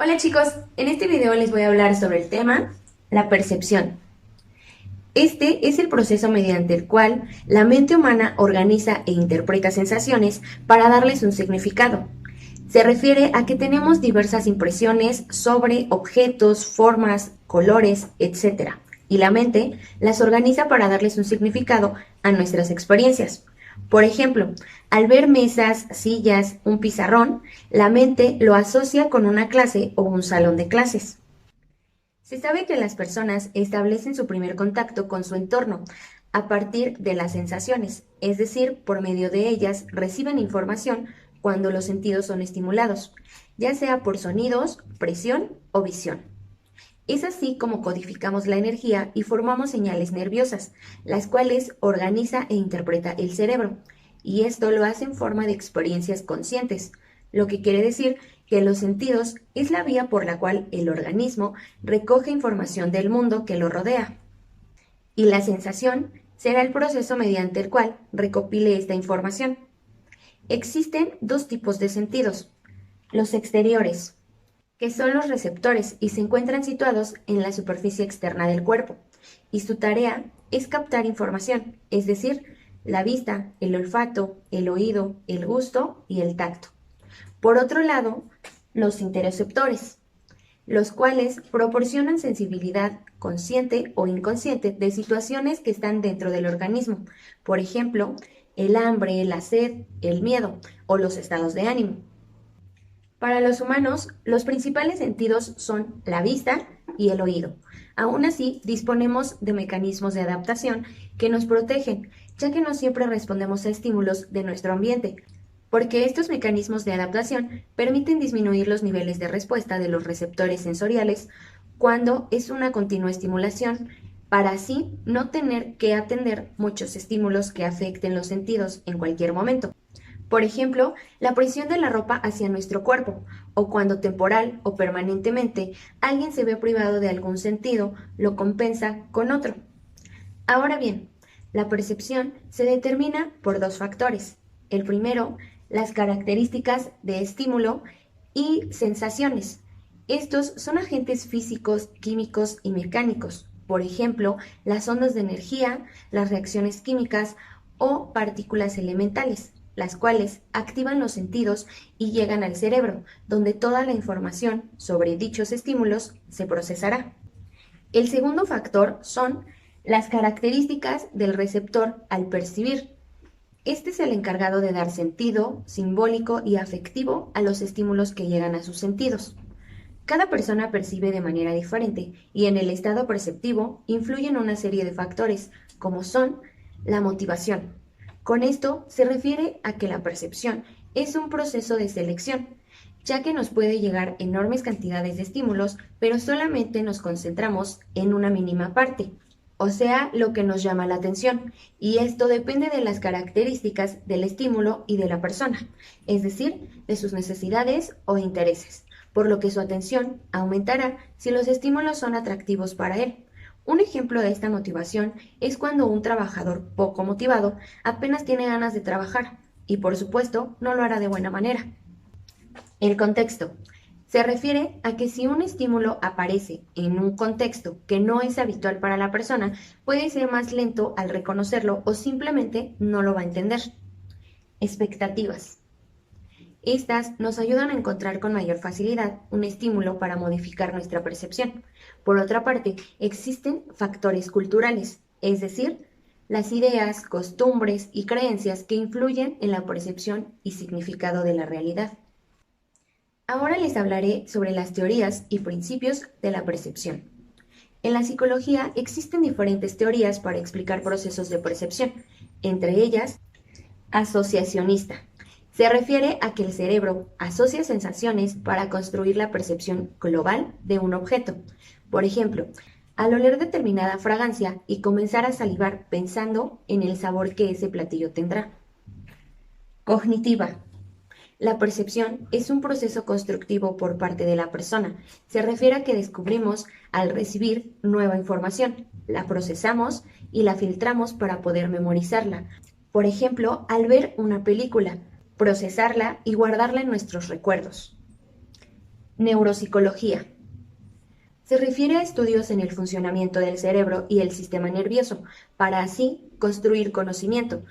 Hola chicos, en este video les voy a hablar sobre el tema la percepción. Este es el proceso mediante el cual la mente humana organiza e interpreta sensaciones para darles un significado. Se refiere a que tenemos diversas impresiones sobre objetos, formas, colores, etc. Y la mente las organiza para darles un significado a nuestras experiencias. Por ejemplo, al ver mesas, sillas, un pizarrón, la mente lo asocia con una clase o un salón de clases. Se sabe que las personas establecen su primer contacto con su entorno a partir de las sensaciones, es decir, por medio de ellas reciben información cuando los sentidos son estimulados, ya sea por sonidos, presión o visión. Es así como codificamos la energía y formamos señales nerviosas, las cuales organiza e interpreta el cerebro, y esto lo hace en forma de experiencias conscientes, lo que quiere decir que los sentidos es la vía por la cual el organismo recoge información del mundo que lo rodea, y la sensación será el proceso mediante el cual recopile esta información. Existen dos tipos de sentidos: los exteriores, que son los receptores y se encuentran situados en la superficie externa del cuerpo, y su tarea es captar información, es decir, la vista, el olfato, el oído, el gusto y el tacto. Por otro lado, los interoceptores, los cuales proporcionan sensibilidad consciente o inconsciente de situaciones que están dentro del organismo, por ejemplo, el hambre, la sed, el miedo o los estados de ánimo. Para los humanos, los principales sentidos son la vista y el oído. Aún así, disponemos de mecanismos de adaptación que nos protegen, ya que no siempre respondemos a estímulos de nuestro ambiente, porque estos mecanismos de adaptación permiten disminuir los niveles de respuesta de los receptores sensoriales cuando es una continua estimulación, para así no tener que atender muchos estímulos que afecten los sentidos en cualquier momento. Por ejemplo, la presión de la ropa hacia nuestro cuerpo, o cuando temporal o permanentemente alguien se ve privado de algún sentido, lo compensa con otro. Ahora bien, la percepción se determina por dos factores. El primero, las características de estímulo y sensaciones. Estos son agentes físicos, químicos y mecánicos. Por ejemplo, las ondas de energía, las reacciones químicas o partículas elementales, las cuales activan los sentidos y llegan al cerebro, donde toda la información sobre dichos estímulos se procesará. El segundo factor son las características del receptor al percibir. Este es el encargado de dar sentido simbólico y afectivo a los estímulos que llegan a sus sentidos. Cada persona percibe de manera diferente y en el estado perceptivo influyen una serie de factores, como son la motivación. Con esto se refiere a que la percepción es un proceso de selección, ya que nos puede llegar enormes cantidades de estímulos, pero solamente nos concentramos en una mínima parte, o sea, lo que nos llama la atención, y esto depende de las características del estímulo y de la persona, es decir, de sus necesidades o intereses, por lo que su atención aumentará si los estímulos son atractivos para él. Un ejemplo de esta motivación es cuando un trabajador poco motivado apenas tiene ganas de trabajar y por supuesto no lo hará de buena manera. El contexto. Se refiere a que si un estímulo aparece en un contexto que no es habitual para la persona, puede ser más lento al reconocerlo o simplemente no lo va a entender. Expectativas. Estas nos ayudan a encontrar con mayor facilidad un estímulo para modificar nuestra percepción. Por otra parte, existen factores culturales, es decir, las ideas, costumbres y creencias que influyen en la percepción y significado de la realidad. Ahora les hablaré sobre las teorías y principios de la percepción. En la psicología existen diferentes teorías para explicar procesos de percepción, entre ellas, asociacionista. Se refiere a que el cerebro asocia sensaciones para construir la percepción global de un objeto. Por ejemplo, al oler determinada fragancia y comenzar a salivar pensando en el sabor que ese platillo tendrá. Cognitiva. La percepción es un proceso constructivo por parte de la persona. Se refiere a que descubrimos al recibir nueva información, la procesamos y la filtramos para poder memorizarla. Por ejemplo, al ver una película, procesarla y guardarla en nuestros recuerdos. Neuropsicología. Se refiere a estudios en el funcionamiento del cerebro y el sistema nervioso, para así construir conocimiento.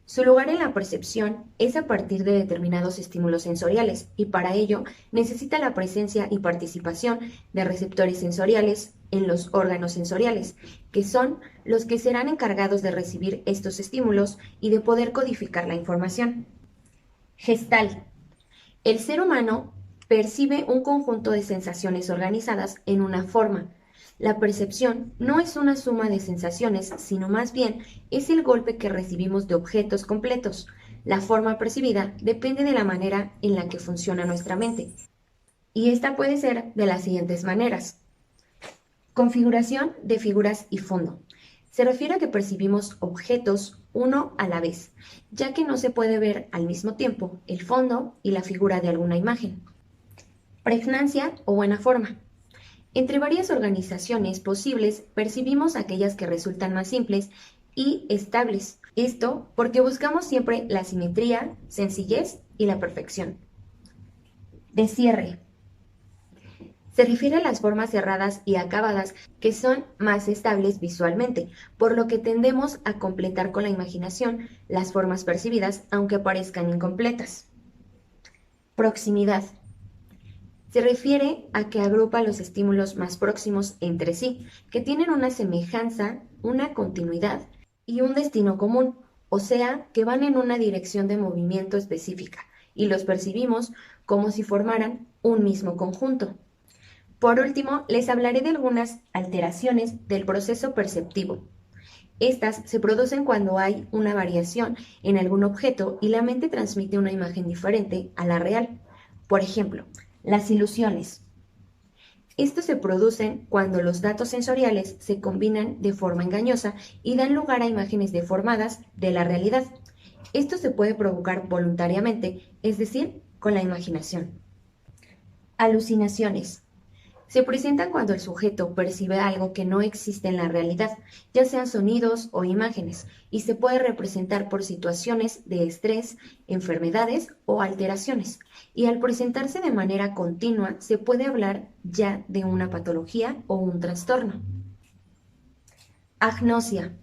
Su lugar en la percepción es a partir de determinados estímulos sensoriales y para ello necesita la presencia y participación de receptores sensoriales en los órganos sensoriales, que son los que serán encargados de recibir estos estímulos y de poder codificar la información. Gestal. El ser humano percibe un conjunto de sensaciones organizadas en una forma. La percepción no es una suma de sensaciones, sino más bien es el golpe que recibimos de objetos completos. La forma percibida depende de la manera en la que funciona nuestra mente. Y esta puede ser de las siguientes maneras. Configuración de figuras y fondo. Se refiere a que percibimos objetos uno a la vez, ya que no se puede ver al mismo tiempo el fondo y la figura de alguna imagen. Pregnancia o buena forma. Entre varias organizaciones posibles percibimos aquellas que resultan más simples y estables. Esto porque buscamos siempre la simetría, sencillez y la perfección. Descierre. Se refiere a las formas cerradas y acabadas que son más estables visualmente, por lo que tendemos a completar con la imaginación las formas percibidas aunque parezcan incompletas. Proximidad. Se refiere a que agrupa los estímulos más próximos entre sí, que tienen una semejanza, una continuidad y un destino común, o sea, que van en una dirección de movimiento específica, y los percibimos como si formaran un mismo conjunto. Por último, les hablaré de algunas alteraciones del proceso perceptivo. Estas se producen cuando hay una variación en algún objeto y la mente transmite una imagen diferente a la real. Por ejemplo, las ilusiones. Estos se producen cuando los datos sensoriales se combinan de forma engañosa y dan lugar a imágenes deformadas de la realidad. Esto se puede provocar voluntariamente, es decir, con la imaginación. Alucinaciones. Se presentan cuando el sujeto percibe algo que no existe en la realidad, ya sean sonidos o imágenes, y se puede representar por situaciones de estrés, enfermedades o alteraciones. Y al presentarse de manera continua, se puede hablar ya de una patología o un trastorno. Agnosia.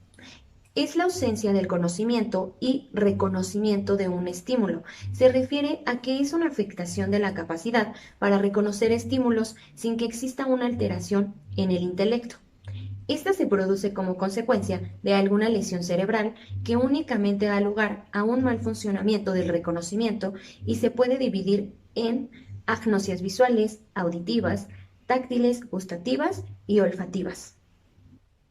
Es la ausencia del conocimiento y reconocimiento de un estímulo. Se refiere a que es una afectación de la capacidad para reconocer estímulos sin que exista una alteración en el intelecto. Esta se produce como consecuencia de alguna lesión cerebral que únicamente da lugar a un mal funcionamiento del reconocimiento y se puede dividir en agnosias visuales, auditivas, táctiles, gustativas y olfativas.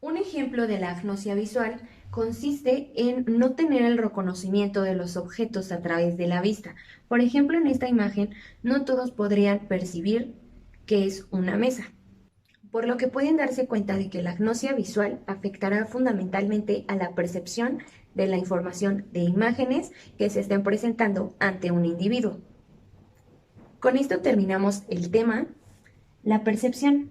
Un ejemplo de la agnosia visual consiste en no tener el reconocimiento de los objetos a través de la vista. Por ejemplo, en esta imagen, no todos podrían percibir que es una mesa, por lo que pueden darse cuenta de que la agnosia visual afectará fundamentalmente a la percepción de la información de imágenes que se estén presentando ante un individuo. Con esto terminamos el tema, la percepción.